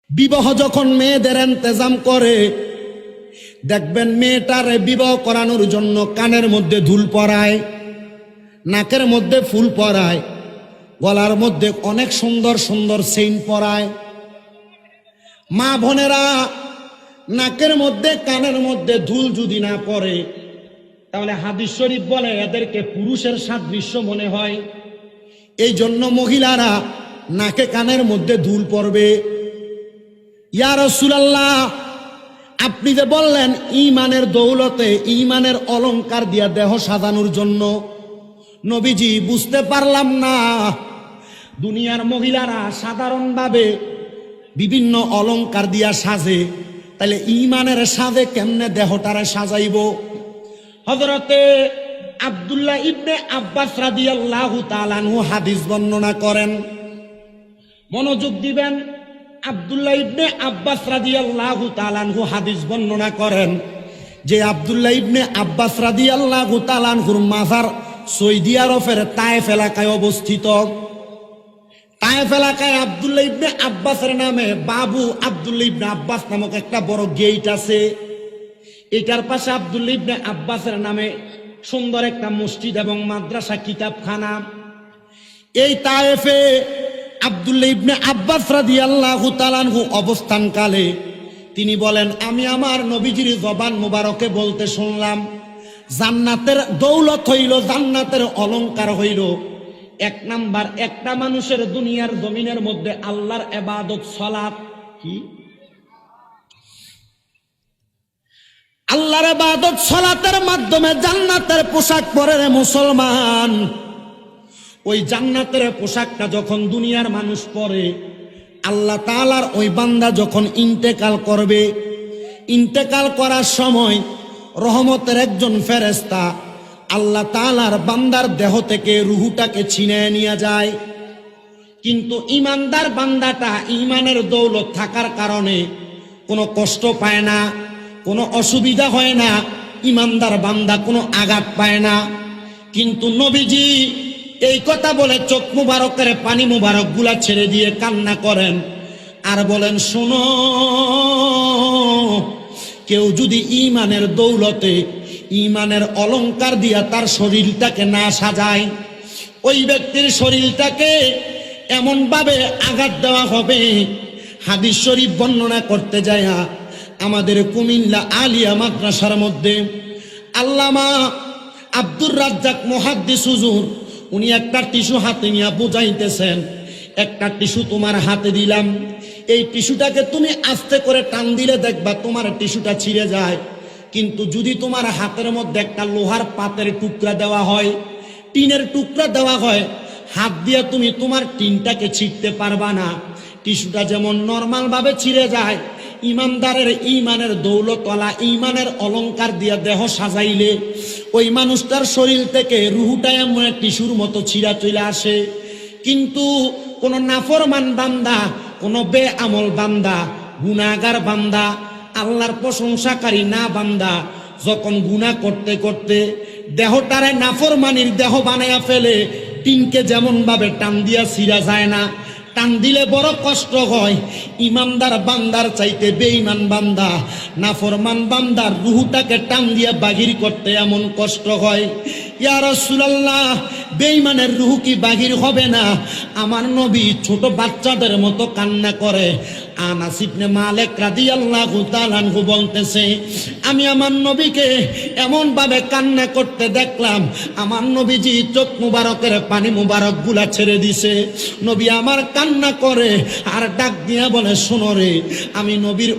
বিবাহ যখন মেয়েদের ইন্তেজাম করে, দেখবেন মেয়েটারে বিবাহ করানোর জন্য কানের মধ্যে দুল পরায়, নাকের মধ্যে ফুল পরায়, গলার মধ্যে অনেক সুন্দর সুন্দর চেইন পরায়। মা বোনেরা, নাকের মধ্যে কানের মধ্যে দুল যদি না পরে, তাহলে হাদিস শরীফ বলে এদেরকে পুরুষের সাদৃশ্য মনে হয়। এই জন্য মহিলারা নাকে কানের মধ্যে দুল পরবে। ইয়া রাসূলুল্লাহ, আপনি যে বললেন ঈমানের দৌলতে, ঈমানের অলংকার দিয়া দেহ সাজানোর জন্য, নবীজি বুঝতে পারলাম না। দুনিয়ার মহিলারা সাধারণভাবে বিভিন্ন অলংকার দিয়া সাজে, তাহলে ঈমানের সাজে কেমনে দেহটারে সাজাইব? হযরতে আব্দুল্লাহ ইবনে আব্বাস রাদিয়াল্লাহু তাআলা আনহু হাদিস বর্ণনা করেন। মনোযোগ দিবেন। আব্দুল্লাহ ইবনে আব্বাস রাদিয়াল্লাহু তাআলা আনহু হাদিস বর্ণনা করেন যে আব্দুল্লাহ ইবনে আব্বাস রাদিয়াল্লাহু তাআলা আনহুর মাজার সৌদি আরবের তায়েফ এলাকায় অবস্থিত। তায়েফ এলাকায় আব্দুল্লাহ ইবনে আব্বাসের নামে বাবু আব্দুল্লাহ ইবনে আব্বাস নামক একটা বড় গেট আছে। এটার পাশে আব্দুল্লাহ ইবনে আব্বাসের নামে সুন্দর একটা মসজিদ এবং মাদ্রাসা, কিতাবখানা। এই তায়েফে আব্দুল্লাহ ইবনে আব্বাস রাদিয়াল্লাহু তাআলা আনহু অবস্থানকালে তিনি বলেন, আমি আমার নবীজির জবান মুবারকে বলতে শুনলাম, জান্নাতের দৌলত হইল, জান্নাতের অলংকার হইল, এক নাম্বার একটা মানুষের দুনিয়ার জমিনের মধ্যে আল্লাহর ইবাদত সালাত। কি? আল্লাহর ইবাদত সালাতের মাধ্যমে জান্নাতের পোশাক পরে মুসলমান। ওই জান্নাতের পোশাকটা যখন দুনিয়ার মানুষ পরে, আল্লাহ তাআলার ওই বান্দা যখন ইন্তেকাল করবে, ইন্তেকাল করার সময় রহমতের একজন ফেরেশতা আল্লাহ তাআলার বান্দার দেহ থেকে রুহুটাকে ছিনিয়ে নিয়ে যায়। কিন্তু ইমানদার বান্দাটা ঈমানের দৌলত থাকার কারণে কোনো কষ্ট পায় না, কোনো অসুবিধা হয় না, ইমানদার বান্দা কোনো আঘাত পায় না। কিন্তু নবীজি এই কথা বলে চোখ মুবারকের পানি মুবারক গুলা ছেড়ে দিয়ে কান্না করেন আর বলেন, শোনো, কেউ যদি ঈমানের দৌলতে, ঈমানের অলংকার দিয়া তার শরীরটাকে না সাজায়, ওই ব্যক্তির শরীরটাকে এমন ভাবে আঘাত দেওয়া হবে। হাদিস শরীফ বর্ণনা করতে যায় আমাদের কুমিল্লা আলিয়া মাদ্রাসার মধ্যে আল্লামা আব্দুর রাজ্জাক মুহাদ্দিস হুজুর, উনি একটা টিস্যু হাতে নিয়ে বুঝাইতেছেন, একটা টিস্যু তোমার হাতে দিলাম, এই টিস্যুটাকে তুমি আস্তে করে টান দিলে দেখবা তোমার টিস্যুটা ছিঁড়ে যায়। কিন্তু যদি তোমার হাতের মধ্যে একটা লোহার পাতের টুকরা দেওয়া হয়, টিনের টুকরা দেওয়া হয়, হাত দিয়ে তুমি তোমার টিনটাকে ছিঁড়তে পারবা না। টিস্যুটা যেমন নর্মাল ভাবে ছিঁড়ে যায়, ইমানদারের ঈমানের দৌলতওয়ালা ঈমানের অলংকার দিয়া দেহ সাজাইলে ওই মানুষটার শরীর থেকে রুহুটা এমন টিস্যুর মতো ছিঁড়া চলে আসে। কিন্তু কোন নাফরমান বান্দা, কোন বেআমল বান্দা, গুনাহগার বান্দা, আল্লাহর প্রশংসাকারী না বান্দা যখন গুনাহ করতে করতে দেহটারে নাফরমানির দেহ বানায়া ফেলে, টিনকে যেমন ভাবে টান দিয়া ছিঁড়া যায় না, টান দিলে বড় কষ্ট হয়, ইমানদার বান্দার চাইতে বেঈমান বান্দা, নাফরমান বান্দার রুহুটাকে টান দিয়ে বাহির করতে এমন কষ্ট হয়। ইয়া রাসূলুল্লাহ, বেঈমানের রুহু কি বাহির হবে না? আমার নবী ছোট বাচ্চাদের মতো কান্না করে। আনাস ইবনে মালিক রাদিয়াল্লাহু তাআলা আনহু বলতেছে, আমি আমার নবীকে এমন ভাবে কান্না করতে দেখলাম, আমার নবীজি চোখ মুবারকের পানি মুবারক গুলা ছেড়ে দিছে। নবী আমার কান্না করে আর ডাক দিয়া বলে, শোনো রে, আমি নবীর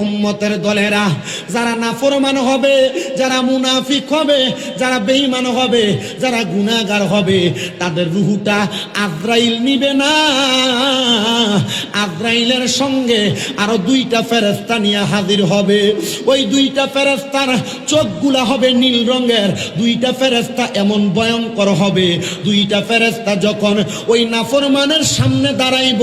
উম্মতের দলেরা যারা নাফরমান হবে, যারা মুনাফিক হবে, যারা বেঈমান হবে, যারা গুনাহগার হবে, তাদের রুহুটা আজরাইল নিবে না। আজরাইলের সঙ্গে আরো দুইটা ফেরেশতা নিয়ে হাজির হবে। ওই দুইটা ফেরেশতার চোখগুলা হবে নীল রঙের। দুইটা ফেরেশতা এমন ভয়ঙ্কর হবে, দুইটা ফেরেশতা যখন ওই নাফরমানের সামনে দাঁড়াইব,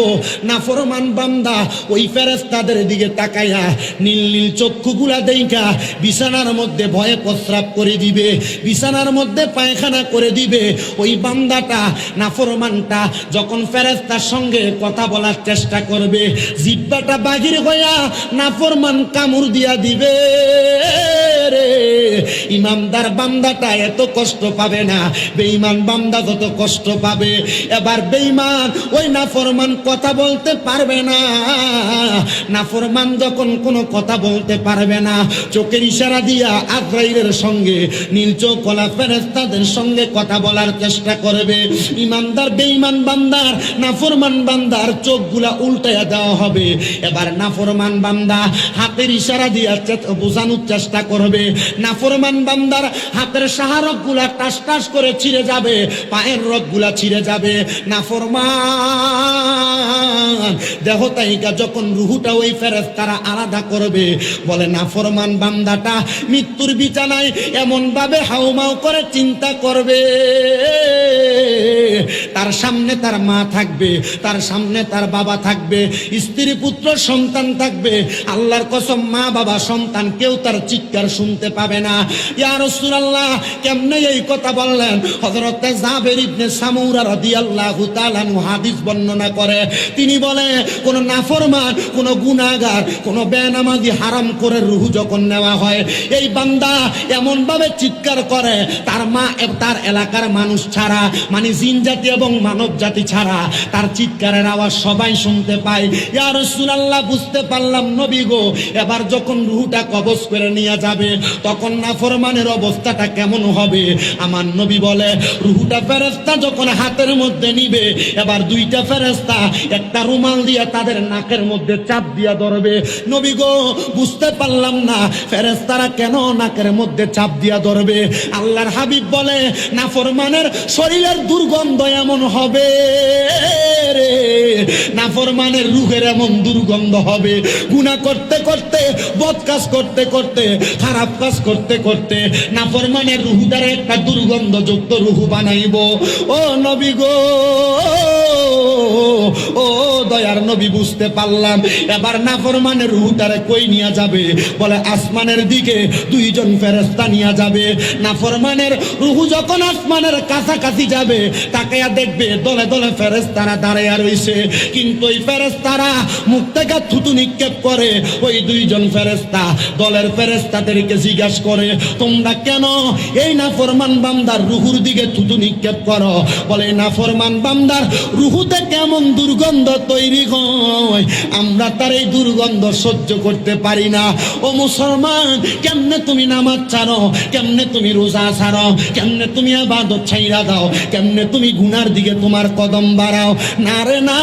নাফরমান বান্দা ওই ফেরেশতাদের দিকে তাকাইয়া নীল নীল চক্ষুগুলা দেইখা বিছানার মধ্যে ভয়ে প্রস্রাব করে দিবে, বিছানার মধ্যে পায়খানা করে দিবে। ওই বান্দাটা, নাফরমানটা যখন ফেরেশতার সঙ্গে কথা বলার চেষ্টা করবে, জিহ্বা বেটা বাহির হইয়া নাফরমান কামড় দিয়া দিবে রে, ইমানদার বান্দাটা এত কষ্ট পাবে না, বেঈমান বান্দা যত কষ্ট পাবে। এবার বেঈমান ওই নাফরমান কথা বলতে পারবে না। নাফরমান যখন কোনো কথা বলতে পারবে না, চোখের ইশারা দিয়া আজরাইলের সঙ্গে নীল চোখওয়ালা ফেরেশতাদের সঙ্গে কথা বলার চেষ্টা করবে। ইমানদার বেঈমান বান্দার নাফরমান বান্দার চোখগুলা উল্টাইয়া দেওয়া হবে। এবার নাফরমান বান্দা হাতের ইশারা দিয়া বোঝানোর চেষ্টা করবে। নাফরমান বান্দার হাতের সাহারকগুলা টাস টাস করে ছিঁড়ে যাবে, পায়ের রগগুলা ছিঁড়ে যাবে। নাফরমান দেহ তাইকা যখন রুহুটা ওই ফেরেশতারা আলাদা করবে, বলে নাফরমান বান্দাটা মৃত্যুর বিছানায় এমন ভাবে হাউমাউ করে চিন্তা করবে, তার সামনে তার মা থাকবে, তার সামনে তার বাবা থাকবে, স্ত্রী পুত্র সন্তান থাকবে। আল্লাহর কসম, মা বাবা সন্তান কেউ তার চিৎকার শুনতে পাবে না। ইয়া রাসূলুল্লাহ, কেমনে এই কথা বললেন? হযরত জাবের ইবনে সামুরা রাদিয়াল্লাহু তাআলা আনহু হাদিস বর্ণনা করে, তিনি বলে কোন নাফরমান, কোন গুনাহগার, কোন বেনামাজি হারাম করে রূহ যখন নেওয়া হয়, এই বান্দা এমন ভাবে চিৎকার করে, তার মা তার এলাকার মানুষ ছাড়া, মানে জিন জাতি এবং মানব জাতি ছাড়া তার চিৎকারের আওয়াজ সবাই শুনতে পায়। ইয়া রাসূলুল্লাহ, বুঝতে পারলাম নবী গো, এবার যখন রূহটা কবজ করে নিয়ে যাবে তখন নাফরমানের অবস্থাটা কেমন হবে? আমার নবী বলে, রূহটা ফেরেশতা যখন হাতের মধ্যে নিবে, এবার দুইটা ফেরেশতা একটা রুমাল দিয়ে তাদের নাকের মধ্যে চাপ দিয়া ধরবে। নবী গো, বুঝতে পারলাম না ফেরেশতারা কেন নাকের মধ্যে চাপ দিয়া ধরবে। আল্লাহর হাবিব বলে, নাফরমানের শরীরের দুর্গন্ধ এমন হবে রে, নাফরমানের রূহের এমন দুর্গন্ধ হবে, গুনাহ করতে করতে, বদ কাজ করতে করতে, খারাপ কাজ করতে করতে নাফরমানের রূহ দ্বারা একটা দুর্গন্ধযুক্ত রূহ বানাইব। ও নবী গো, ও দয়ার নবী, বুঝতে পারলাম। এবার নাফরমানের রূহটারে কই নিয়ে যাবে? বলে আসমানের দিকে দুইজন ফেরেশতা নিয়ে যাবে। নাফরমানের রূহ যখন আসমানের কাছাকাছি যাবে, তাকায়া দেখবে দলে দলে ফেরেশতারা দাঁড়াইয়া রইছে, কিন্তু ওই ফেরেশতারা মুখ থেকে থুতু নিক্ষেপ করে। ওই দুইজন ফেরেশতা দলের ফেরেশতাদেরকে জিজ্ঞাসা করে, তোমরা কেন এই নাফরমান বান্দার রূহুর দিকে থুতু নিক্ষেপ করো? বলে, নাফরমান বান্দার রূহুতে কেমন দুর্গন্ধ তৈরি হয়, আমরা তার এই দুর্গন্ধ সহ্য করতে পারি না। ও মুসলমান, কেমনে তুমি নামাজ ছাড়ো, কেমনে তুমি রোজা ছাড়ো, কেমনে তুমি ইবাদত ছাইরা দাও, কেমনে তুমি গুনার দিকে তোমার কদম বাড়াও? না রে না,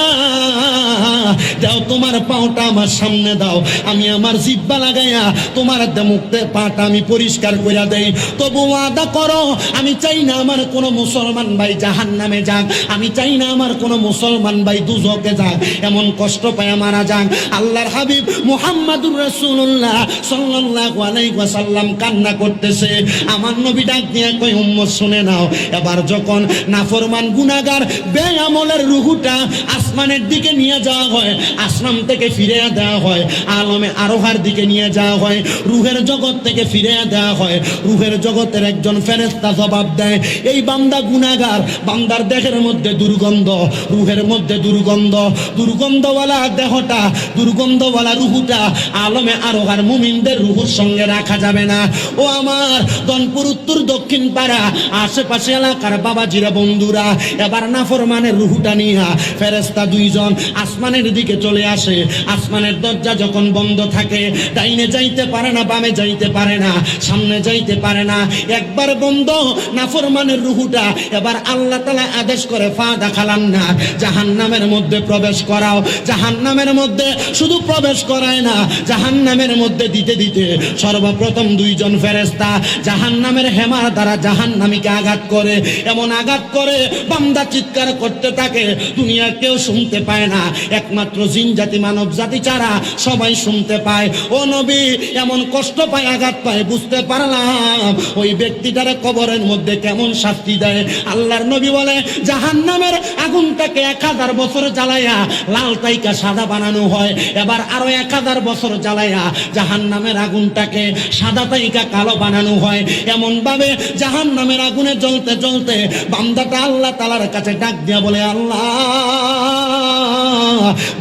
দাও তোমার পাওটা আমার সামনে দাও, আমি আমার জিহ্বা লাগাইয়া তোমার মুখে পাটা আমি পরিষ্কার কইরা দেই। তবু ওয়াদা করো, আমি চাই না আমার কোনো মুসলমান ভাই জাহান্নামে যাক, আমি চাই না আমার কোনো মুসলমান ভাই দুজকে যাক, এমন কষ্ট পায় মারা যাক। আল্লাহর হাবিব মুহাম্মাদুর রাসূলুল্লাহ সাল্লাল্লাহু আলাইহি ওয়াসাল্লাম কান্না করতেছে। আমার নবী ডাক দিয়ে কই, উম্মত শুনে নাও, এবার যখন নাফরমান গুনাহগার বেআমলের রূহটা আসমানের দিকে নিয়ে যাওয়া হয়, আসমান থেকে ফিরে দেওয়া হয়, আলমে আরোহার দিকে নিয়ে যাওয়া হয়, রূহের জগৎ থেকে ফিরে দেওয়া হয়, রূহের জগতের একজন ফেরেশতা জবাব দেয়, এই বান্দা গুনাহগার, বান্দার দেহের মধ্যে দুর্গন্ধ, রূহের মধ্যে দুর্গন্ধ, দুর্গন্ধওয়ালা দেহটা, দুর্গন্ধওয়ালা রূহটা আলমে আরোহার মুমিনদের রূহের সঙ্গে রাখা যাবে না। ও আমার দনপুর উত্তর দক্ষিণ পাড়া আশেপাশে এলাকার বাবাজিরা বন্ধুরা, এবার নাফরমানের রূহটা নিয়া ফেরেশতা দুইজন আসমানের দিকে চলে আসে। আসমানের দরজা যখন বন্ধ থাকে, ডাইনে যাইতে পারে না, বামে যাইতে পারে না, সামনে যাইতে পারে না, একবার বন্ধ নাফরমানের রূহটা। এবার আল্লাহ তাআলা আদেশ করে, ফা দাখালান না, জাহান্নামের মধ্যে প্রবেশ করাও। জাহান্নামের মধ্যে শুধু প্রবেশ করায় না, জাহান্নামের মধ্যে দিতে দিতে সর্বপ্রথম দুইজন ফেরেশতা জাহান্নামের হেমার দ্বারা জাহান্নামীকে আঘাত করে, এমন আঘাত করে বান্দা চিৎকার করতে থাকে, দুনিয়ার কেউ শুনতে পায় না, একমাত্র জিন জাতি মানব জাতি ছাড়া সবাই শুনতে পায়। ও নবী, এমন কষ্ট পায়, আঘাত পায়, বুঝতে পারলাম ওই ব্যক্তিটারে কবরের মধ্যে কেমন শাস্তি দেয়। আল্লাহর নবী বলে, জাহান্নামের আগুনটাকে 1000 বছর বছর জ্বালাইয়া লাল তাইকা সাদা বানানো হয়, এবার আরো 1000 বছর জ্বালাইয়া জাহান্নামের আগুনটাকে সাদা তাইকা কালো বানানো হয়। এমন ভাবে জাহান্নামের আগুনে জ্বলতে জ্বলতে বান্দাটা আল্লাহ তাআলার কাছে ডাক দিয়া বলে, আল্লাহ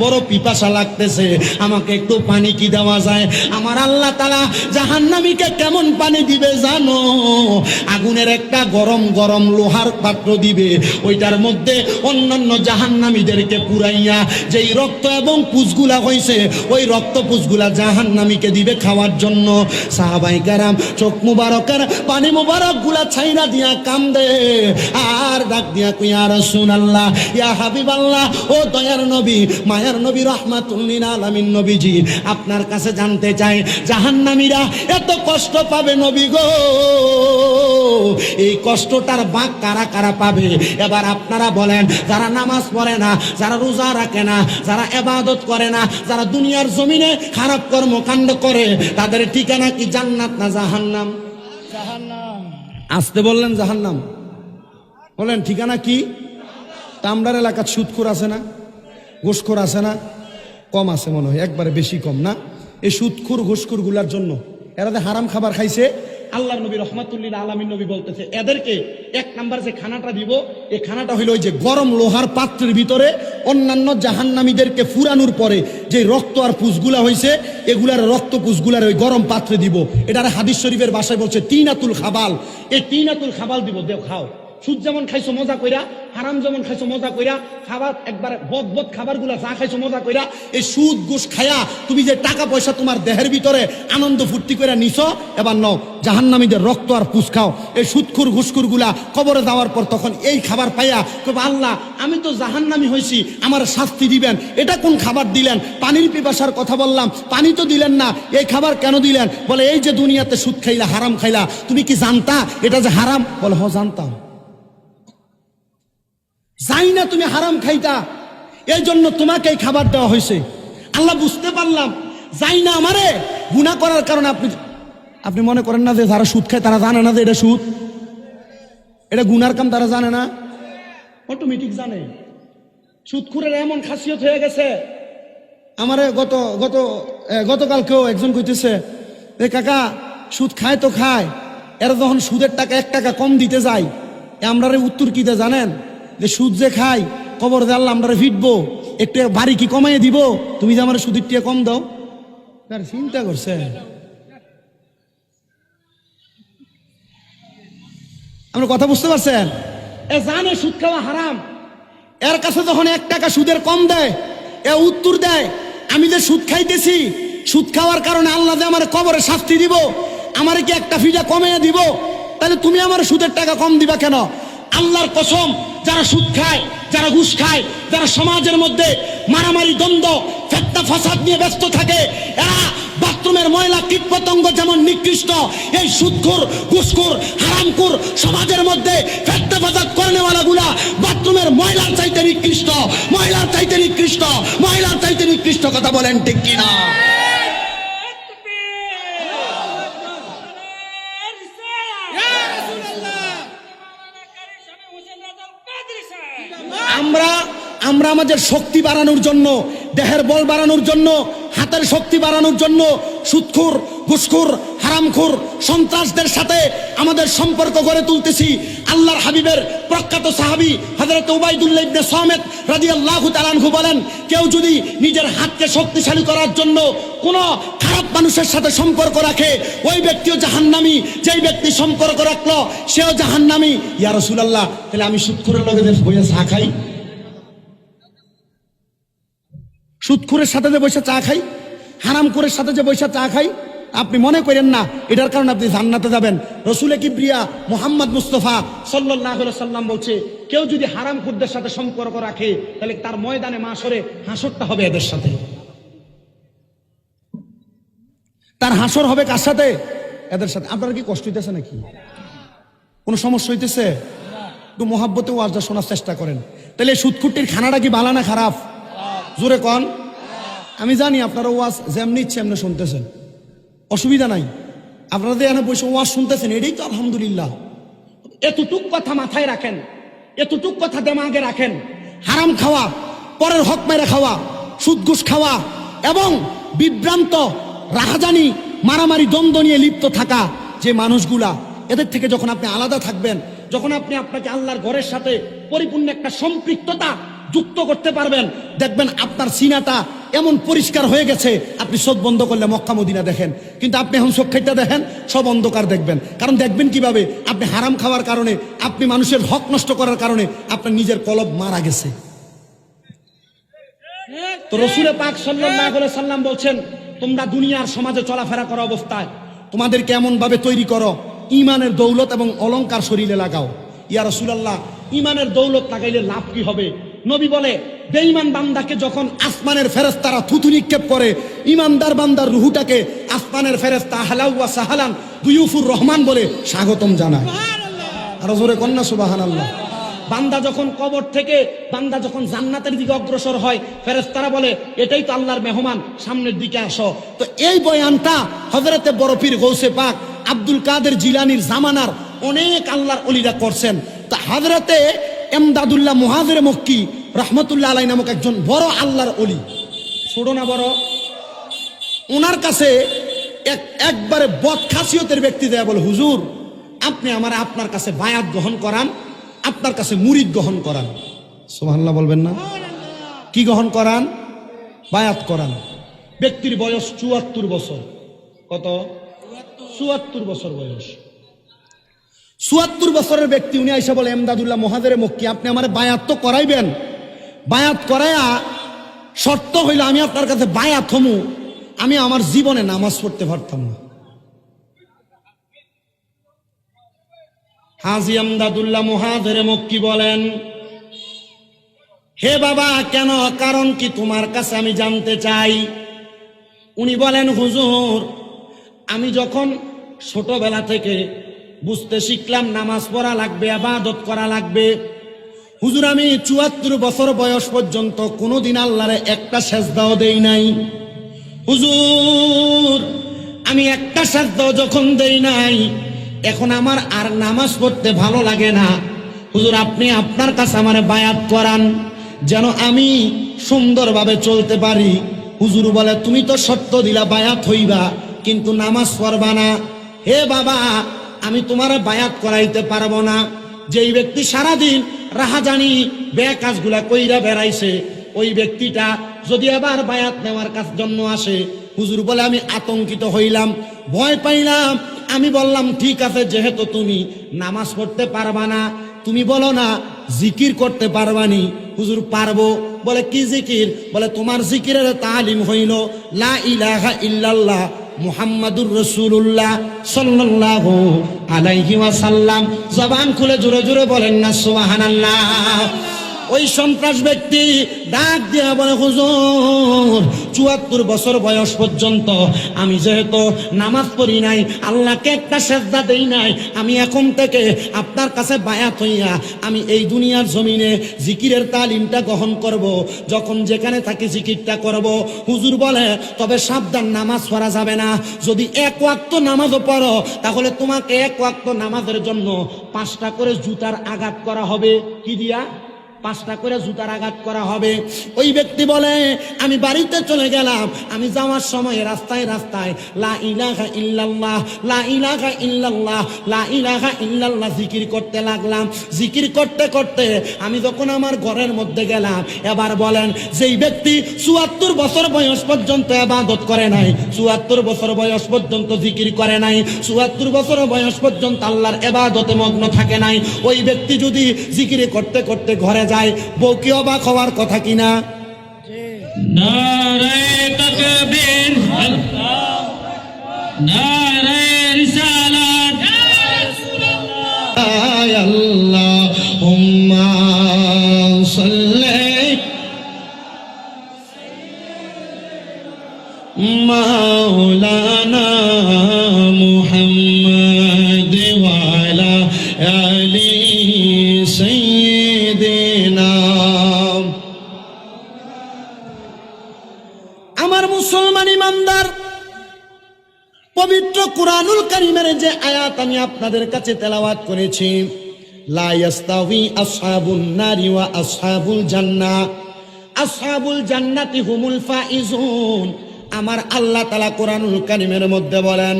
বড় পিপাসা লাগতেছে, আমাকে একটু পানি কি দেওয়া যায়? আমার আল্লাহ তাআলা জাহান্নামীকে কেমন পানি দিবে জানো? আগুনের একটা গরম গরম লোহার পাত্র দিবে, ওইটার মধ্যে অন্যান্য জাহান্নামীদেরকে পুরাইয়া যেই রক্ত এবং পুঁজগুলা হইছে ওই রক্ত পুঁজগুলা জাহান্নামীকে দিবে খাওয়ার জন্য। সাহাবায়ে কেরাম চোখ মুবারকের পানি মুবারক গুলা ছাইরা দিয়া কান্দে আর ডাক দিয়া কই, ইয়া রাসূলুল্লাহ, ইয়া হাবিবাল্লাহ, ও দয়ার নবী, মায়ার নবী, রাহমাতুল লিল আলামিন নবীজি, আপনার কাছে জানতে চাই জাহান্নামীরা এত কষ্ট পাবে নবী গো, এই কষ্টটার ভাগ কারা কারা পাবে? এবার আপনারা বলেন, যারা নামাজ পড়ে না, যারা রোজা রাখে না, যারা ইবাদত করে না, যারা দুনিয়ার জমিনে খারাপ কর্মকাণ্ড করে, তাদের ঠিকানা কি জান্নাত না জাহান্নাম? জাহান্নাম। আসতে বললেন জাহান্নাম, বলেন ঠিকানা কি? তামরার এলাকার সুদখোর আছে না, ঘুষখোর আছে না? কম আছে মনে হয়, একবারে বেশি কম না? এই সুদখোর ঘুষখোর গুলার জন্য এরা যে হারাম খাবার খাইছে, আল্লাহর নবী রাহমাতুল লিল আলামিন নবী বলতেছে, এদেরকে 1 নাম্বার যে খানাটা দিব, এই খানাটা হইল ওই যে গরম লোহার পাত্রের ভিতরে অন্যান্য জাহান্নামীদেরকে ফুরানোর পরে যে রক্ত আর পুঁজগুলা হইছে, এগুলার রক্ত পুঁজগুলার ওই গরম পাত্রে দিব। এটার হাদিস শরীফের ভাষায় বলছে তিনাতুল খাবাল। এই তিনাতুল খাবাল দিব, দেও খাও। সুদ যেমন খাইছো মজা কইরা, হারাম যেমন খাইছো মজা কইরা, খাবার একবারে বদ খাবার গুলা যা খাইছো মজা কইরা, এই সুদ ঘুষ খায়া তুমি যে টাকা পয়সা তোমার দেহের ভিতরে আনন্দ ফুর্তি করে নিছো, এবার নাও জাহান্নামীদের রক্ত আর পুষ খাও। এই সুদখুর ঘুষখুর গুলা কবরে যাওয়ার পর তখন এই খাবার পাইয়া কবে, আল্লাহ আমি তো জাহান্নামী হয়েছি, আমার শাস্তি দিবেন, এটা কোন খাবার দিলেন? পানির পিপাসার কথা বললাম, পানি তো দিলেন না, এই খাবার কেন দিলেন? বলে এই যে দুনিয়াতে সুদ খাইলা, হারাম খাইলা, তুমি কি জানতা এটা যে হারাম? বলে হ জানতাম। যাই না তুমি হারাম খাইতা, এই জন্য তোমাকে এই খাবার দেওয়া হয়েছে। আল্লাহ বুঝতে পারলাম, যাই না আমারে গুনাহ করার কারণে আপনি মনে করেন না যে যারা সুদ খায় তারা জানে না যে এটা সুদ, এটা গুনার কাম, তারা জানে না? অটোমেটিক জানে। সুদখোরের এমন খাসিয়ত হয়ে গেছে। আমারে গতকালকেও একজন কইতেছে, এ কাকা সুদ খায় তো খায়, এরা যখন সুদের টাকা 1 টাকা কম দিতে যায়, আমরা উত্তর কি দেয় জানেন? যে সুদ যে খাই, কবর দে আল্লাহ আমরা ফিটবো, একটু বাড়ি কি কমাইয়ে দিব, তুমি যে আমার সুদের টিয়া কম দাও। চিন্তা করছে। আমরা কথা বুঝতে পারছেন? এ জানে সুদ খাওয়া হারাম, এর কাছে যখন 1 টাকা সুদের কম দেয়, এ উত্তর দেয়, আমি যে সুদ খাইতেছি, সুদ খাওয়ার কারণে আল্লাহ যে আমার কবরে শাস্তি দিব, আমার কি একটা ফিটা কমিয়ে দিব, তাহলে তুমি আমার সুদের টাকা কম দিবা কেন? আল্লাহর কসম, যারা সুদ খায়, যারা ঘুষ খায়, যারা সমাজের মধ্যে মারামারি দ্বন্দ্ব ফিতনা ফাসাদ নিয়ে ব্যস্ত থাকে, এরা বাথরুমের ময়লা কীটপতঙ্গ যেমন নিকৃষ্ট, এই সুদখোর ঘুষখোর হারামখোর সমাজের মধ্যে ফিতনা ফাসাদ করেনেওয়ালাগুলা বাথরুমের ময়লার চাইতে নিকৃষ্ট, ময়লার চাইতে নিকৃষ্ট, ময়লার চাইতে নিকৃষ্ট। কথা বলেন ঠিক কিনা? আমরা আমাদের শক্তি বাড়ানোর জন্য, দেহের বল বাড়ানোর জন্য, হাতের শক্তি বাড়ানোর জন্য সুদখোর ঘুষখোর হারামখোর সন্ত্রাসদের সাথে আমাদের সম্পর্ক গড়ে তুলতেছি। আল্লাহর হাবিবের প্রখ্যাত সাহাবী হযরত উবাইদুল্লাহ ইবনে সামিত রাদিয়াল্লাহু তাআলা আনহু বলেন, কেউ যদি নিজের হাতকে শক্তিশালী করার জন্য কোন খারাপ মানুষের সাথে সম্পর্ক রাখে, ওই ব্যক্তিও জাহান্নামী, যেই ব্যক্তি সম্পর্ক রাখলো সেও জাহান্নামী। ইয়া রাসূলুল্লাহ, তাহলে আমি সুদখোরের লগে বইয়া চা খাই, সুদখোরের সাথে যে বৈশা চা খাই, হারামখোরের সাথে যে বৈশা চা খাই, আপনি মনে করেন না এটার কারণে আপনি জান্নাতে যাবেন। রাসূলে কিবরিয়া মুহাম্মদ মুস্তাফা সাল্লাল্লাহু আলাইহি ওয়াসাল্লাম বলছে, কেউ যদি হারামখোরদের সাথে সম্পর্ক রাখে, তাহলে তার ময়দানে মাশরে হাসরটা হবে এদের সাথে। তার হাসর হবে কার সাথে? এদের সাথে। আপনার কি কষ্ট হইতেছে নাকি? কোনো সমস্যা হইতেছে? একটু মহাব্বতে ওয়াজটা শোনার চেষ্টা করেন। তাহলে সুদখুরটির খানাটা কি ভালো না খারাপ? জোরে কন। আমি জানি আপনারা ওয়াজ যেমনি ইচ্ছে এমনি শুনতেছেন, অসুবিধা নাই। আপনারা যে এখানে বসে ওয়াজ শুনতেছেন, এটাই তো আলহামদুলিল্লাহ। এতটুক কথা মাথায় রাখেন, এতটুক কথা দেমাগে রাখেন। হারাম খাওয়া পরের হক মেরে খাওয়া, সুদ ঘুষ খাওয়া এবং বিভ্রান্ত রাহাজানি মারামারি দ্বন্দ্ব নিয়ে লিপ্ত থাকা যে মানুষগুলা, এদের থেকে যখন আপনি আলাদা থাকবেন, যখন আপনি আপনাকে আল্লাহর ঘরের সাথে পরিপূর্ণ একটা সম্পৃক্ততা যুক্ত করতে পারবেন, দেখবেন আপনার সিনাটা এমন পরিষ্কার হয়ে গেছে। আপনি চোখ বন্ধ করলে মক্কা মদিনা দেখেন, কিন্তু আপনি এখন চোখ খাইতে দেখেন সব অন্ধকার দেখবেন। কারণ দেখবেন কিভাবে? আপনি হারাম খাওয়ার কারণে, আপনি মানুষের হক নষ্ট করার কারণে আপনার নিজের কলব মারা গেছে। তো রসুল পাক সাল্লাল্লাহু আলাইহি সাল্লাম বলছেন, তোমরা দুনিয়ার সমাজে চলাফেরা করা অবস্থায় তোমাদেরকে এমন ভাবে তৈরি করো, ইমানের দৌলত এবং অলংকার শরীরে লাগাও। ইয়া রাসূলুল্লাহ, ইমানের দৌলত লাগাইলে লাভ কি হবে? নবী বলে, বেঈমান বান্দাকে যখন আসমানের ফেরেশতারা থুতু নিক্ষেপ করে, ইমানদার বান্দার রুহুটাকে আসমানের ফেরেশতা আহলাউ ওয়া সাহালান দুয়ুফুর রহমান বলে স্বাগতম জানায়। আর জোরে কন্যা সুবহানাল্লাহ। বান্দা যখন কবর থেকে, বান্দা যখন জান্নাতের দিকে অগ্রসর হয়, ফেরেশতারা বলে, এটাই তো আল্লাহর মেহমান, সামনের দিকে আসো। তো এই বয়ানটা হযরতে বড় পীর গৌসে পাক আব্দুল কাদের জিলানীর জামানার অনেক আল্লাহর ওলিরা করছেন। তা হযরতে এমদাদুল্লাহ মুহাজির মক্কি রহমতুল্লাহ আলাইহি নামক একজন বড় আল্লাহর ওলি, ছোট না বড়, ওনার কাছে একবারে বদখাসিয়তের ব্যক্তি দেয়া বলে, হুজুর আপনি আমার আপনার কাছে বায়াত গ্রহণ করান, আপনার কাছে মুরিদ গ্রহণ করান। সুবহানাল্লাহ বলবেন না? কি গ্রহণ করান? বায়াত করান। ব্যক্তির বয়স ৭৪ বছর। কত? ৭৪ বছর বয়স। ৭৪ বছরের ব্যক্তি, উনি আইসা বলে, এমদাদুল্লাহ মুহাজিরে মক্কি, আপনি আমার বায়াত তো করাইবেন, বায়াত করাইয়া শর্ত হইলে আমি আপনার কাছে বায়াত হমু, আমি আমার জীবনে নামাজ পড়তে পারতাম না। হাজী এমদাদুল্লাহ মুহাজিরে মক্কি বলেন, হে বাবা, কেন? কারণ কি তোমার কাছে আমি জানতে চাই। উনি বলেন, হুজুর আমি যখন ছোটবেলা থেকে বুঝতে শিখলাম নামাজ পড়া লাগবে, ইবাদত করা লাগবে, হুজুর আমি ৭৪ বছর বয়স পর্যন্ত কোনোদিন আল্লাহরে একটা সেজদাও দেই নাই। হুজুর আমি একটা সেজদাও যখন দেই নাই, এখন আমার আর নামাজ পড়তে ভালো লাগে না। হুজুর আপনি আপনার কাছে আমার বায়াত করান, যেন আমি সুন্দরভাবে চলতে পারি। হুজুর বলে, তুমি তো শর্ত দিলা বায়াত হইবা, কিন্তু নামাজ পড়বা না। হে বাবা, আমি তোমার বায়াত করাইতে পারবো না। যেই ব্যক্তি সারাদিন রাহাজানি বেকাজগুলা কইরা বেড়াইছে, ওই ব্যক্তিটা যদি আবার বায়াত নেওয়ার জন্য আসে, হুজুর বলে আমি আতঙ্কিত হইলাম, ভয় পাইলাম। আমি বললাম, ঠিক আছে, যেহেতু তুমি নামাজ পড়তে পারবা না, তুমি বলো না জিকির করতে পারবানি। হুজুর পারবো। বলে কি জিকির? বলে তোমার জিকিরের তালিম হইল লা ইলাহা ইল্লাল্লাহ মুহাম্মাদুর রাসূলুল্লাহ সাল্লাল্লাহু আলাইহি ওয়াসাল্লাম। জবান খুলে জোরে জোরে বলেন না সুবহানাল্লাহ। ওই সন্ত্রাস ব্যক্তি ডাক দিয়া বলে, হুজুর ৭৪ বছর বয়স পর্যন্ত আমি যেহেতু নামাজ পড়ি নাই, আল্লাহকে একটা সেজদা দেই নাই, আমি এখন থেকে আপনার কাছে বায়াত হইয়া আমি এই দুনিয়ার জমিনে জিকিরের তালিমটা গ্রহণ করব, যখন যেখানে থাকি জিকিরটা করব। হুজুর বলে, তবে সাবধান, নামাজ পড়া যাবে না। যদি এক ওয়াক্ত নামাজও পড়ো, তাহলে তোমাকে এক ওয়াক্ত নামাজের জন্য 5টা করে জুতার আঘাত করা হবে। কি দিয়া? 5টা করে জুতার আঘাত করা হবে। ওই ব্যক্তি বলে, আমি বাড়িতে চলে গেলাম, আমি যাওয়ার সময় রাস্তায় রাস্তায় লা ইলাহা ইল্লাল্লাহ, লা ইলাহা ইল্লাল্লাহ, লা ইলাহা ইল্লাল্লাহ জিকির করতে লাগলাম। জিকির করতে করতে আমি যখন আমার ঘরের মধ্যে গেলাম, এবার বলেন, যেই ব্যক্তি ৭৪ বছর বয়স পর্যন্ত ইবাদত করে নাই, ৭৪ বছর বয়স পর্যন্ত জিকির করে নাই, ৭৪ বছর বয়স পর্যন্ত আল্লাহর ইবাদতে মগ্ন থাকে নাই, ওই ব্যক্তি যদি জিকির করতে করতে ঘরে যায়, বউ কি অবাক হওয়ার কথা কিনা? নারে তাকবীর, নারে রিসালাত, আল্লাহুম্মা সাল্লি মাওলানা মুহাম্মদ ওয়া আলা আলি সাইয়্যিদিনা। আমার মুসলমান ইমানদার, পবিত্র কুরআনুল কারীমের যে আয়াত আমি আপনাদের কাছে তেলাওয়াত করেছি, লা ইয়াস্তাউই আসহাবুন নারি ওয়া আসহাবুল জান্নাহ, আসহাবুল জান্নাতি হুমুল ফাইজুন। আমার আল্লাহ তাআলা কোরআনুল কারীমের মধ্যে বলেন,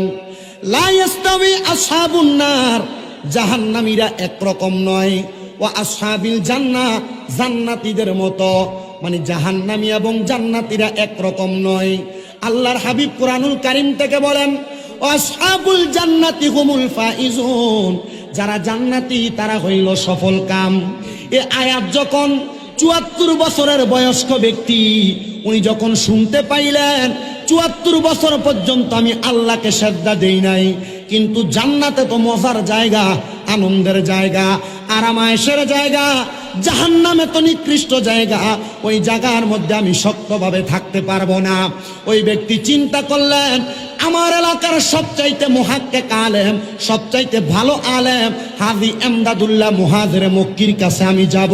লা ইস্তাবি আসহাবুন নার, জাহান্নামীরা একরকম নয়, ওয়া আসহাবিল জান্নাহ, জান্নাতীদের মতো, মানে জাহান্নামী এবং জান্নাতীরা একরকম নয়। আল্লাহর হাবিব কোরআনুল কারীম থেকে বলেন, আসহাবুল জান্নাতি হুমুল ফাইজুন, যারা জান্নাতি তারা হইল সফল কাম। এ আয়াত যখন ৭৪ বছরের বয়স্ক ব্যক্তি উনি যখন শুনতে পাইলেন, ৭৪ বছর পর্যন্ত আমি আল্লাহকে সেজদা দেই নাই, কিন্তু জান্নাতে তো মজার জায়গা, আনন্দের জায়গা, আরামায়েশের জায়গা, জাহান্নামে তো নিকৃষ্ট জায়গা, ওই জায়গার মধ্যে আমি শক্তভাবে থাকতে পারবো না। ওই ব্যক্তি চিন্তা করলেন, আমার এলাকার সবচাইতে মুহাক্কিক আলেম, সবচাইতে ভালো আলেম হাজী এমদাদুল্লাহ মুহাজিরে মক্কির কাছে আমি যাব।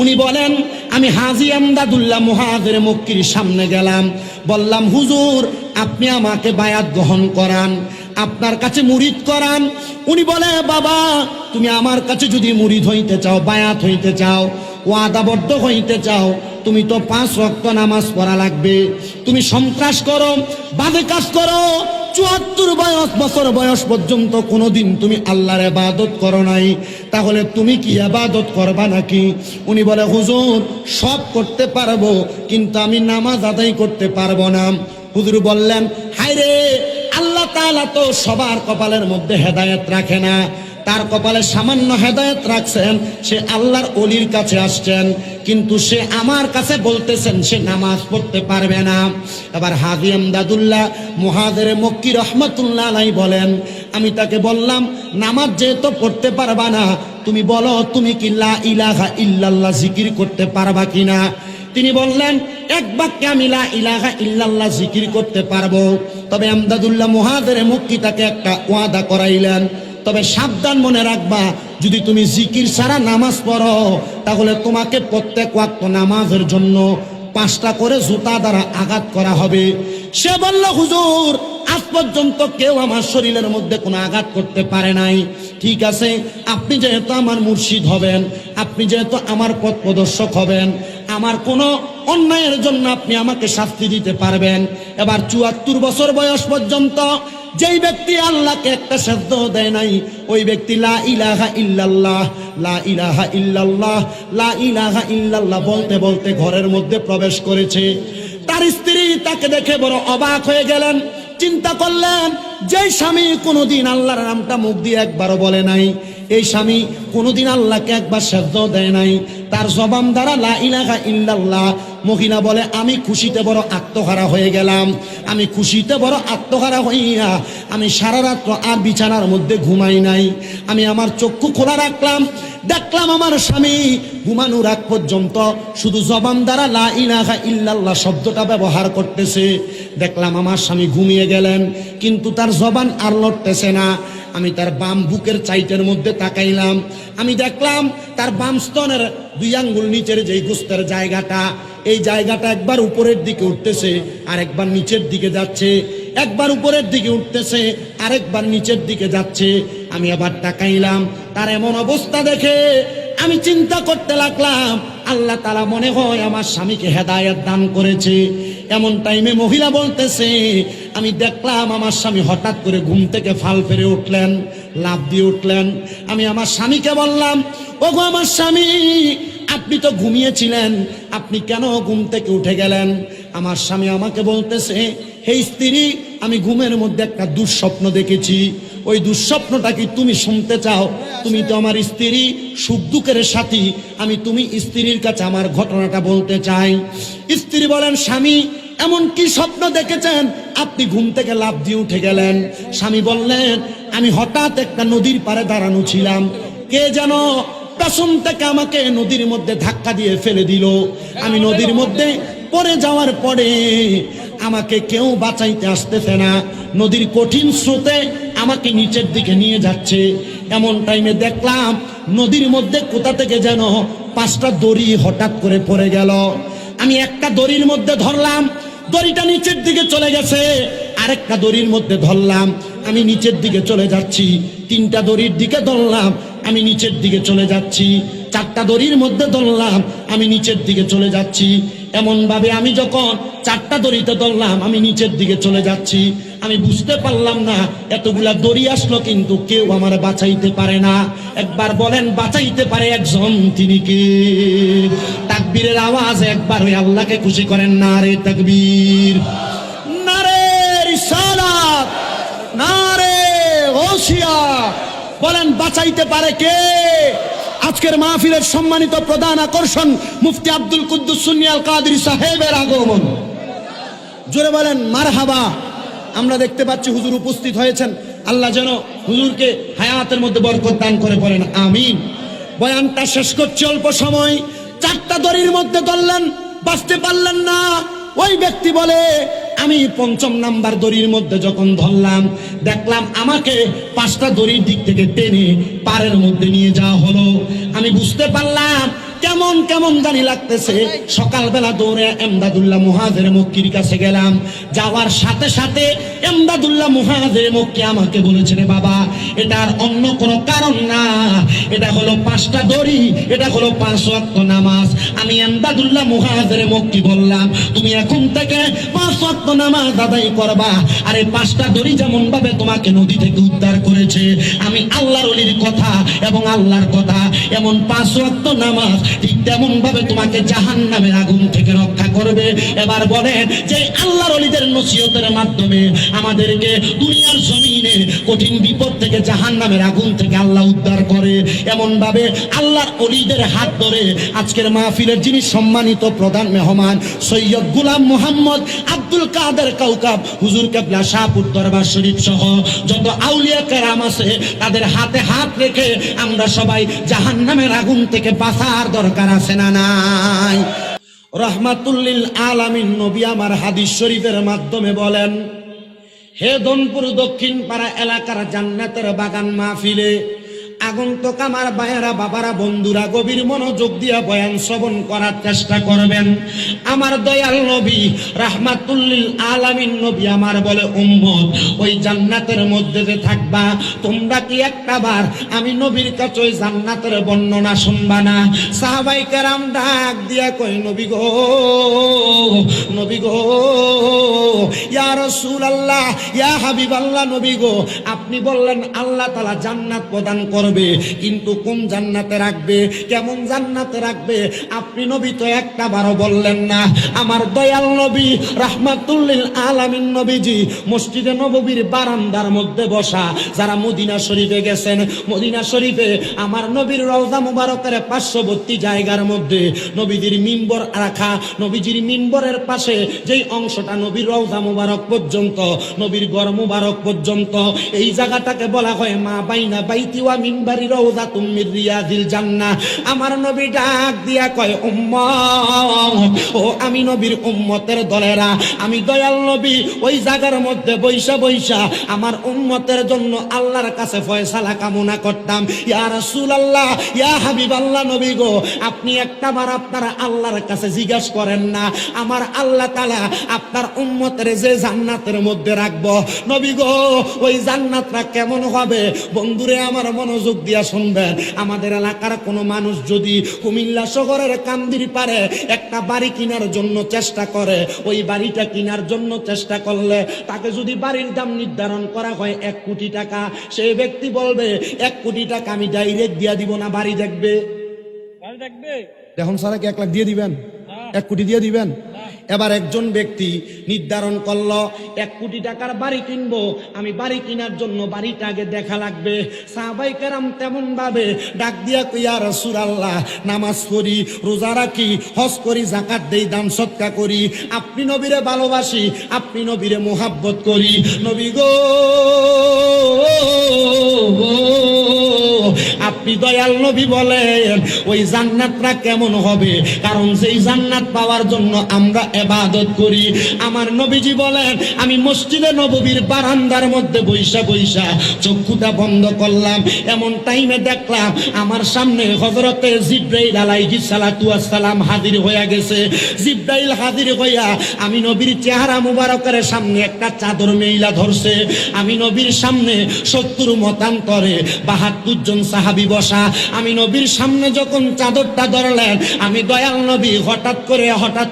উনি বলেন, আমি হাজী এমদাদুল্লাহ মুহাজিরে মক্কির সামনে গেলাম, বললাম, হুজুর আপনি আমাকে বায়াত গ্রহণ করান, আপনার কাছে মুরিদ করান। উনি বলে, বাবা তুমি আমার কাছে যদি মুরিদ হইতে চাও, বায়াত হইতে চাও, ওয়াদাবদ্ধ হইতে চাও, তুমি তো 5 ওয়াক্ত নামাজ পড়া লাগবে। তুমি সন্ত্রাস করো, বাজে কাজ করো, ৭৪ বছর বয়স পর্যন্ত কোনোদিন তুমি আল্লাহর ইবাদত করো নাই, তাহলে তুমি কি ইবাদত করবা নাকি? উনি বলে, হুজুর সব করতে পারবো, কিন্তু আমি নামাজ আদায় করতে পারবো না। হুজুর বললেন, হায়রে, আল্লাহ তাআলা তো সবার কপালের মধ্যে হেদায়েত রাখে না, তার কপালে সামান্য হেদায়েত রাখছেন, সে আল্লাহর ওলির কাছে আসছেন, কিন্তু সে আমার কাছে বলতেছেন সে নামাজ পড়তে পারবে না। এবার হাজী এমদাদুল্লাহ মুহাজিরে মক্কি রহমাতুল্লাহ আলাইহি বলেন, আমি তাকে বললাম, নামাজ যেহেতু পড়তে পারবা না, তুমি বলো তুমি কি লা ইলাহা ইল্লাল্লাহ জিকির করতে পারবা কিনা? তিনি বললেন, এক বাক্যে আমি লা ইলাহা ইল্লাল্লাহ জিকির করতে পারবো। তবে এমদাদুল্লাহ মুহাজিরে মক্কি তাকে একটা ওয়াদা করাইলেন, তবে সাবধান মনে রাখবা, যদি তুমি জিকির ছাড়া নামাজ পড়ো, তাহলে তোমাকে প্রত্যেক ওয়াক্ত নামাজের জন্য 5টা করে জুতা দ্বারা আঘাত করা হবে। সে বলল, হুজুর আজ পর্যন্ত কেউ আমার শরীরের মধ্যে কোনো আঘাত করতে পারে নাই। ঠিক আছে, আপনি যেহেতু আমার মুর্শিদ হবেন, আপনি যেহেতু আমার পথ প্রদর্শক হবেন, আমার কোনো অন্যায়ের জন্য আপনি আমাকে শাস্তি দিতে পারবেন। এবার ৭৪ বছর বয়স পর্যন্ত যেই ব্যক্তি আল্লাহকে একটা সেজদা দেয় নাই, ওই ব্যক্তি লা ইলাহা ইল্লাল্লাহ, লা ইলাহা ইল্লাল্লাহ, লা ইলাহা ইল্লাল্লাহ বলতে বলতে ঘরের মধ্যে প্রবেশ করেছে। তার স্ত্রী তাকে দেখে বড় অবাক হয়ে গেলেন, চিন্তা করলেন, যেই স্বামী কোনোদিন আল্লাহর নামটা মুখ দিয়ে একবারও বলে নাই, এই স্বামী কোনোদিন আল্লাহকে একবার সেজদা দেয় নাই, তার জবান দ্বারা লা ইলাহা ইল্লাল্লাহ। মহিলা বলে, আমি খুশিতে বড় আত্মহারা হয়ে গেলাম, আমি খুশিতে বড় আত্মহারা হইয়া আমি সারা রাত আর বিছানার মধ্যে ঘুমাই নাই। আমি আমার চক্ষু খোলা রাখলাম, দেখলাম আমার স্বামী ঘুমানোর আগ পর্যন্ত শুধু জবান দ্বারা লা ইলাহা ইল্লাল্লাহ শব্দটা ব্যবহার করতেছে। দেখলাম আমার স্বামী ঘুমিয়ে গেলেন, কিন্তু তার জবান আর লড়তেছে না। আমি তার বাম বুকের চাইটের মধ্যে তাকাইলাম, আমি দেখলাম তার বাম স্তনের 2 আঙ্গুল নিচের যেই গোস্তের জায়গাটা, এই জায়গাটা একবার উপরের দিকে উঠতেছে, আর একবার নিচের দিকে যাচ্ছে, একবার উপরের দিকে উঠতেছে, আরেকবার নিচের দিকে যাচ্ছে। আমি আবার তাকাইলাম, তার এমন অবস্থা দেখে আমি চিন্তা করতে লাগলাম, আল্লাহ তাআলা মনে হয় আমার স্বামীকে হেদায়েত দান করেছে। এমন টাইমে মহিলা বলতেছে, আমি দেখলাম আমার স্বামী হঠাৎ করে ঘুম থেকে ফাল ফেরে উঠলেন, লাফ দিয়ে উঠলেন। আমি আমার স্বামীকে বললাম, ওগো আমার স্বামী, আপনি তো ঘুমিয়েছিলেন, আপনি কেন ঘুম থেকে উঠে গেলেন? আমার স্বামী আমাকে বলতেছে, হে স্ত্রী, আমি ঘুমের মধ্যে একটা দুঃস্বপ্ন দেখেছি। ওই দুঃস্বপ্নটা কি তুমি শুনতে চাও? তুমি তো আমার স্ত্রী, সুখ দুঃখের সাথী, আমি তুমি স্ত্রীর কাছে আমার ঘটনাটা বলতে চাই। স্ত্রী বলেন, স্বামী এমন কি স্বপ্ন দেখেছেন আপনি ঘুম থেকে লাফ দিয়ে উঠে গেলেন? স্বামী বললেন, আমি হঠাৎ একটা নদীর পাড়ে দাঁড়ানো ছিলাম, কে যেন পেছন থেকে আমাকে নদীর মধ্যে ধাক্কা দিয়ে ফেলে দিল। আমি নদীর মধ্যে পড়ে যাওয়ার পরে আমাকে কেউ বাঁচাইতে আসতেছে না, নদীর কঠিন স্রোতে আমাকে নিচের দিকে নিয়ে যাচ্ছে। এমন টাইমে দেখলাম নদীর মধ্যে কোথা থেকে যেন 5টা দড়ি হঠাৎ করে পড়ে গেল। আমি একটা দড়ির মধ্যে ধরলাম, দড়িটা নিচের দিকে চলে গেছে, আরেকটা দড়ির মধ্যে ধরলাম, আমি নিচের দিকে চলে যাচ্ছি। 3টা দড়ির দিকে ধরলাম, আমি নিচের দিকে চলে যাচ্ছি। চারটা দড়ির মধ্যে ধরলাম, আমি নিচের দিকে চলে যাচ্ছি। এমন ভাবে আমি যখন চারটা দড়িতে ধরলাম, আমি নিচের দিকে চলে যাচ্ছি। আমি বুঝতে পারলাম না এতগুলা দড়ি আসলো, কিন্তু কেউ আমার বাঁচাইতে পারে না। একবার বলেন বাঁচাইতে পারে একজন, তিনি কে? তাকবীরের আওয়াজ একবার ওই আল্লাহকে খুশি করেন, নারে তাকবীর, নারে রিসালাত, নারে গাউসিয়া। বলেন বাঁচাইতে পারে কে? আজকের মাহফিলের সম্মানিত প্রধান আকর্ষণ মুফতি আব্দুল কুদ্দুস সুন্নি আল কাদরি সাহেবের আগমন। জোরে বলেন মারহাবা। আমরা দেখতে পাচ্ছি হুজুর উপস্থিত হয়েছেন। আল্লাহ যেন হুজুরকে হায়াতের মধ্যে বরকত দান করে, বলেন আমিন। বয়ানটা শেষ করছি অল্প সময়। চারটা দড়ির মধ্যে ধরলেন, বাঁচতে পারলেন না। ওই ব্যক্তি বলে, আমি ৫ম নাম্বার দড়ির মধ্যে যখন ধরলাম, দেখলাম আমাকে 5টা দড়ির দিক থেকে টেনে পারের মধ্যে নিয়ে যাওয়া হলো। আমি বুঝতে পারলাম কেমন কেমন জানি লাগতেছে। সকালবেলা দৌড়ে এমদাদুল্লাহ মুহাজির মক্কির কাছে গেলাম। যাওয়ার সাথে সাথে এমদাদুল্লাহ মুহাজির মক্কি আমাকে বলেছে, রে বাবা, এটার অন্য কোনো কারণ না, এটা হলো 5টা দড়ি, এটা হলো 5 ওয়াক্ত নামাজ। আমি এমদাদুল্লাহ মুহাজির মক্কি বললাম, তুমি এখন থেকে 5 ওয়াক্ত নামাজ আদায় করবা। আর এই 5টা দড়ি যেমন ভাবে তোমাকে নদী থেকে উদ্ধার করেছে, আমি আল্লাহর ওলির কথা এবং আল্লাহর কথা, এমন 5 ওয়াক্ত নামাজ ঠিক তেমন ভাবে তোমাকে জাহান্নামের আগুন থেকে রক্ষা করবে। এবার বলেন যে আল্লাহর ওলিদের নসিহতের মাধ্যমে আমাদেরকে দুনিয়ার জমিনে কঠিন বিপদ থেকে জাহান্নামের আগুন থেকে আল্লাহ উদ্ধার করে। এমন ভাবে আল্লাহর ওলিদের হাত ধরে আজকের মাহফিলের যিনি সম্মানিত প্রধান মেহমান সৈয়দ গোলাম মোহাম্মদ আব্দুল কাদের কাউকাব হুজুর কেবলা শাহপুর দরবার শরীফ সহ যত আউলিয়া কেরাম আছে, তাদের হাতে হাত রেখে আমরা সবাই জাহান্নামের আগুন থেকে বাঁচার দরকার আছে না নাই? রাহমাতুল লিল আলামিন নবী আমার হাদিস শরীফের মাধ্যমে বলেন, হে দনপুর দক্ষিণ পাড়া এলাকার জান্নাতের বাগান মাহফিলে আগন্তুক আমার ভাইয়েরা, বাবারা, বন্ধুরা গভীর মনোযোগ দিয়ে বয়ান শ্রবণ করার চেষ্টা করবেন। আমার দয়াল নবী রাহমাতুল লিল আলামিন নবী আমার বলে, উম্মত ওই জান্নাতের মধ্যে যে থাকবা, তোমরা কি একটাবার আমি নবীর কাছে ওই জান্নাতের বর্ণনা শুনবা না? সাহাবায়ে কেরাম ডাক দিয়া কয়, নবী গো, নবী গো, ইয়া রাসূলুল্লাহ, ইয়া হাবিবাল্লাহ, নবী গো, আপনি বললেন আল্লাহ তাআলা জান্নাত প্রদান করবে, কিন্তু কোন জান্নাতে রাখবে, কেমন জান্নাতে রাখবে? আপনি নবী তো একটা বারও বললেন না। আমার দয়াল নবী রাহমাতুল লিল আলামিন নবীজি মসজিদে নববীর বারান্দার মধ্যে বসা। যারা মদিনা শরীফে গেছেন, মদিনা শরীফে আমার নবীর রওজা মুবারকের পার্শ্ববর্তী জায়গার মধ্যে নবীজির মিম্বর রাখা। নবীজির মিম্বরের পাশে যেই অংশটা নবীর রওজা মুবারক পর্যন্ত, নবীর ঘর মুবারক পর্যন্ত, এই জায়গাটাকে বলা হয় মা বাইনা বাইতি ওয়া মিম্বারি রাউযাতুম মির রিয়াজিল জান্নাহ। আমার নবী ডাক দিয়া কয়, উম্মত, ও আমি নবীর উম্মতের দলেরা, আমি দয়াল নবী ওই জায়গার মধ্যে বৈশা বৈশা আমার উম্মতের জন্য আল্লাহর কাছে ফয়সালা কামনা করতাম। ইয়া রাসূলুল্লাহ, ইয়া হাবিবাল্লাহ, নবী গো, আপনি একটাবার আপনারা আল্লাহর কাছে জিজ্ঞাসা করেন না, আমার আল্লাহ তাআলা আপনার উম্মতের যে জান্নাতের মধ্যে রাখবো, নবী গো, ওই জান্নাতটা কেমন হবে? বন্ধুরে আমার মনোযোগ দিয়া শুনবেন। আমাদের এলাকার কোনো মানুষ যদি কুমিল্লা শহরের কান্দির পারে একটা বাড়ি কেনার জন্য চেষ্টা করে, ওই বাড়িটা কেনার জন্য চেষ্টা করলে তাকে যদি বাড়ির দাম নির্ধারণ করা হয় 1 কোটি টাকা, সেই ব্যক্তি বলবে 1 কোটি টাকা আমি ডাইরেক্ট দিয়া দিব না, বাড়ি দেখবে। এখন সারা কি 1 লাখ দিয়ে দিবেন? 1 কোটি দিয়ে দিবেন? এবার একজন ব্যক্তি নির্ধারণ করলো 1 কোটি টাকার বাড়ি কিনবো, আমি বাড়ি কেনার জন্য বাড়িটা আগে দেখা লাগবে। সাহাবায়ে কেরাম তেমন ভাবে ডাক দিয়া কই, ইয়া রাসূলুল্লাহ, নামাজ পড়ি, রোজা রাখি, হজ করি, যাকাত দেই, দান সদকা করি, আপনি নবীরে ভালোবাসি, আপনি নবীরে মোহাব্বত করি, নবী গো, আপনি দয়াল নবী বলেন ওই জান্নাতটা কেমন হবে? কারণ সেই জান্নাত পাওয়ার জন্য আমরা ইবাদত করি। আমার নবীজি বলেন, আমি মসজিদে নববীর বারান্দার মধ্যে বৈশা বৈশা চক্ষুটা বন্ধ করলাম। এমন টাইমে দেখলাম আমার সামনে হযরতে জিবরাইল আলাইহিস সালাতু ওয়াস সালাম হাজির হয়ে গেছে। জিবরাইল হাজির হইয়া আমি নবীর চেহারা মুবারকের সামনে একটা চাদর মেইলা ধরছে। আমি নবীর সামনে 70 মতান্তরে 72 জন সাহাবী বসা। আমি নবীর সামনে যখন চাদরটা ধরলেন, আমি দয়াল নবী হঠাৎ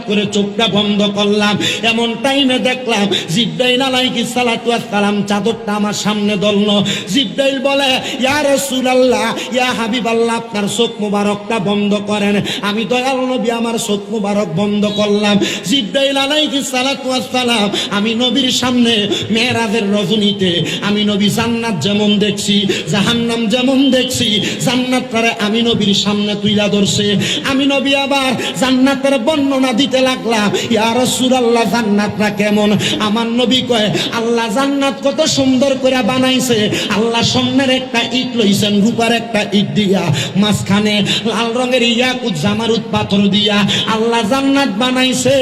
করে চোখটা বন্ধ করলাম। এমন টাইমে দেখলাম জিবরাইল আলাইহিস সালাতু ওয়াস সালাম চাদরটা আমার সামনে ধরলো। জিবরাইল বলে, ইয়া রাসূলুল্লাহ, ইয়া হাবিবাল্লাহ, আপনার চোখ মুবারকটা বন্ধ করেন। আমি দয়াল নবী আমার চোখ মুবারক বন্ধ করলাম। জিবরাইল আলাইহিস সালাতু ওয়াস সালাম আমি নবীর সামনে মেরাজের রজনীতে আমি নবী জান্নাত যেমন দেখছি, জাহান্নাম যেমন দেখছি, জান্নাতটারে আমি নবীর সামনে তুইলা ধরছে। আমি নবী আবার জান্নাতের বর্ণনা দিতে লাগলাম। ইয়া রাসূলুল্লাহ, জান্নাতটা কেমন? আমার নবী কয়, আল্লাহ জান্নাত কত সুন্দর করে বানাইছে। আল্লাহ সামনের একটা ইট লইছেন, রূপার একটা ইট দিয়া, মাঝখানে লাল রঙের ইয়াকুত জামারুত পাথর দিয়া আল্লাহ জান্নাত বানাইছে।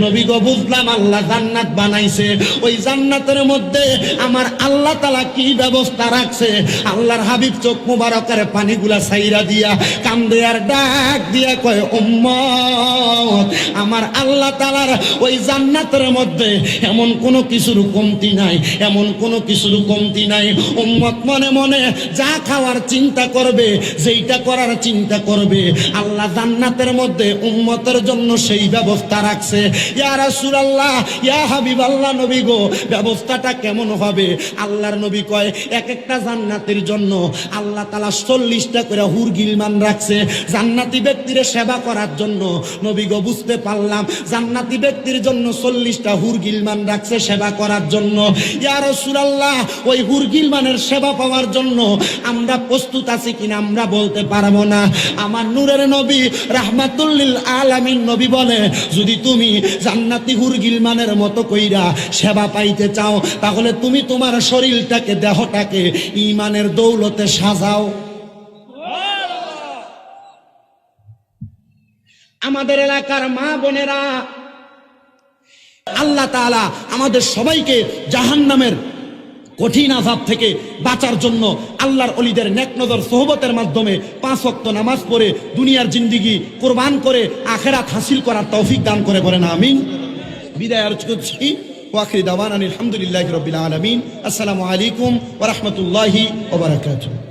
নবী গো, বুঝলাম আল্লাহ জান্নাত বানাইছে। ওই জান্নাতের মধ্যে আমার আল্লাহ তাআলা কি ব্যবস্থা রাখছে। আল্লাহর হাবিব চোখ মুবারকের পানিগুলা ছাইরা দিয়া কান্দে আর ডাক দিয়া কয়, উম্মত, আমার আল্লাহ তাআলার ওই জান্নাতের মধ্যে এমন কোনো কিছুর কমতি নাই, এমন কোনো কিছুর কমতি নাই। উম্মত মনে মনে যা খাওয়ার চিন্তা করবে, যেইটা করার চিন্তা করবে, আল্লাহ জান্নাতের মধ্যে উম্মতের জন্য সেই ব্যবস্থা রাখছে। ইয়া রাসূলুল্লাহ, ইয়া হাবিবাল্লাহ, নবী গো, ব্যবস্থাটা কেমন হবে? আল্লাহর নবী কয়, এক একটা জান্নাতের জন্য আল্লাহ তাআলা 40টা করে হুর গিলমান রাখছে জান্নাতি ব্যক্তির সেবা করার জন্য। নবী গো, বুঝতে পারলাম জান্নাতি ব্যক্তির জন্য 40টা হুর গিলমান রাখছে সেবা করার জন্য। ইয়া রাসূলুল্লাহ, ওই হুর গিলমানের সেবা পাওয়ার জন্য আমরা প্রস্তুত আছি কিনা আমরা বলতে পারবো না। আমার নূরের নবী রাহমাতুল লিল আলামিন নবী বলে, যদি তুমি জান্নাতি হুর গিলমানের মতো কইরা সেবা পাইতে চাও, তাহলে তুমি তোমার শরীরটাকে, দেহটাকে ঈমানের দৌলতে সাজাও। আমাদের এলাকার মা বোনেরা, আল্লাহ তাআলা আমাদের সবাইকে জাহান্নামের কঠিন আযাব থেকে বাঁচার জন্য আল্লাহর ওলিদের নেক নজর সোহবতের মাধ্যমে 5 ওয়াক্ত নামাজ পড়ে দুনিয়ার জিন্দেগি কুরবান করে আখিরাত হাসিল করার তৌফিক দান করে বলেন আমিন। বিদায় আরজ করছি। ওয়াখির দাওয়ানা আলহামদুলিল্লাহি রাব্বিল আলামিন। আসসালামু আলাইকুম ওয়া রাহমাতুল্লাহি ওয়া বারাকাতুহু।